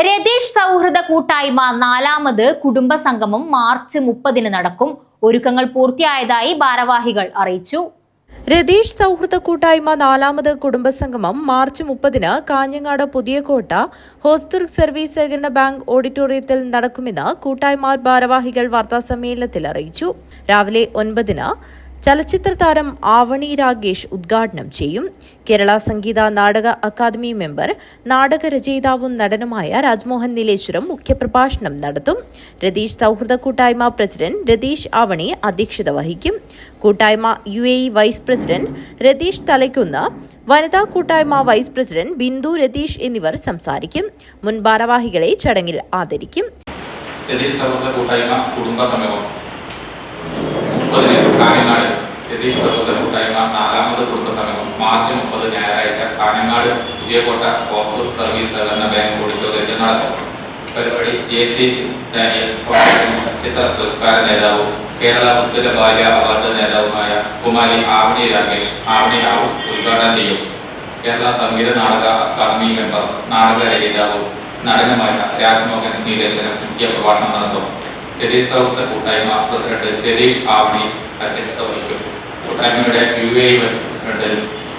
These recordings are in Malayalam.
രതീഷ് സൗഹൃദ കൂട്ടായ്മ നാലാമത് കുടുംബസംഗമം മാർച്ച് 30 നടക്കും. ഒരുക്കങ്ങൾ പൂർത്തിയായതായി ഭാരവാഹികൾ അറിയിച്ചു. രതീഷ് സൗഹൃദ കൂട്ടായ്മ നാലാമത് കുടുംബസംഗമം മാർച്ച് 30 കാഞ്ഞങ്ങാട് പുതിയകോട്ട ഹോസ്തൂർ സർവീസ് സഹകരണ ബാങ്ക് ഓഡിറ്റോറിയത്തിൽ നടക്കുമെന്ന് കൂട്ടായ്മ ഭാരവാഹികൾ വാർത്താസമ്മേളനത്തിൽ അറിയിച്ചു. രാവിലെ 9 ചലച്ചിത്ര താരം ആവണി രാഗേഷ് ഉദ്ഘാടനം ചെയ്യും. കേരള സംഗീത നാടക അക്കാദമി മെമ്പർ, നാടകരചയിതാവും നടനുമായ രാജ്മോഹൻ നീലേശ്വരം മുഖ്യപ്രഭാഷണം നടത്തും. രതീഷ് സൗഹൃദ കൂട്ടായ്മ പ്രസിഡന്റ് രതീഷ് ആവണി അധ്യക്ഷത വഹിക്കും. കൂട്ടായ്മ UAE വൈസ് പ്രസിഡന്റ് രതീഷ് തലയ്ക്കുന്ന്, വനിതാ കൂട്ടായ്മ വൈസ് പ്രസിഡന്റ് ബിന്ദു രതീഷ് എന്നിവർ സംസാരിക്കും. മുൻ ഭാരവാഹികളെ ചടങ്ങിൽ ആദരിക്കും. രതീഷ് സൗഹൃദ കൂട്ടായ്മ കുടുംബസംഗമം കാഞ്ഞങ്ങാട് രതീഷ് സൗഹൃദ കൂട്ടായ്മ നാലാമത് കുടുംബസംഗമം മാർച്ച് 30 ഞായറാഴ്ച കാഞ്ഞങ്ങാട് പുതിയകോട്ട ഹോസ്തൂർ സർവീസ് സഹകരണ ബാങ്ക് ഓഡിറ്റോറിയത്തിൽ നടക്കും. പരിപാടി JCS ഡാനിയൽ ചലച്ചിത്ര പുരസ്കാര നേതാവും കേരള ഉജ്ജ്വല ഭാര്യ അവാർഡ് നേതാവുമായ കുമാരി ആവണി രാഗേഷ് ആവണി ഹൗസ് ഉദ്ഘാടനം ചെയ്യും. കേരള സംഗീത നാടക അക്കാദമി മെമ്പർ, നാടകരചയിതാവും നടനുമായ രാജ്മോഹൻ നീലേശ്വരം മുഖ്യ പ്രഭാഷണം നടത്തും. രതീഷ് സൗഹൃദ കൂട്ടായ്മ പ്രസിഡന്റ് രതീഷ് ആവണി അധ്യക്ഷത വഹിക്കും. കൂട്ടായ്മയുടെ UAE vice president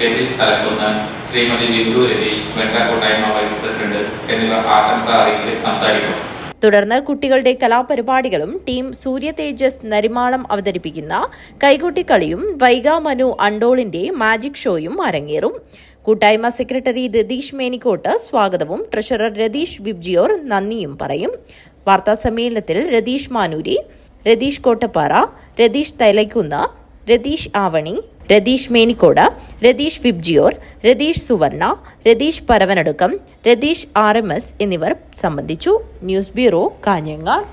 Ratheesh Thalakkunnu, Shrimati Bindu Ratheesh, വനിതാ കൂട്ടായ്മ വൈസ് പ്രസിഡന്റ് എന്നിവർ ആശംസ അറിയിച്ച് സംസാരിക്കും. തുടർന്ന് കുട്ടികളുടെ കലാപരിപാടികളും ടീം സൂര്യ തേജസ് നരിമാളം അവതരിപ്പിക്കുന്ന കൈകൊട്ടിക്കളിയും വൈഗ മനു അണ്ടോളിന്റെ മാജിക് ഷോയും അരങ്ങേറും. കൂട്ടായ്മ സെക്രട്ടറി രതീഷ് മേനിക്കോട്ട് സ്വാഗതവും ട്രഷറർ രതീഷ് വിബ്ജിയോർ നന്ദിയും പറയും. വാർത്താസമ്മേളനത്തിൽ രതീഷ് മാനൂരി, രതീഷ് കോട്ടപ്പാറ, രതീഷ് തൈലയ്ക്കുന്ന്, രതീഷ് ആവണി, രതീഷ് മേനിക്കോട്, രതീഷ് വിബ്ജിയോർ, രതീഷ് സുവർണ, രതീഷ് പരവനടുക്കം, രതീഷ് RMS എന്നിവർ സംബന്ധിച്ചു. News bureau, Kanhangad.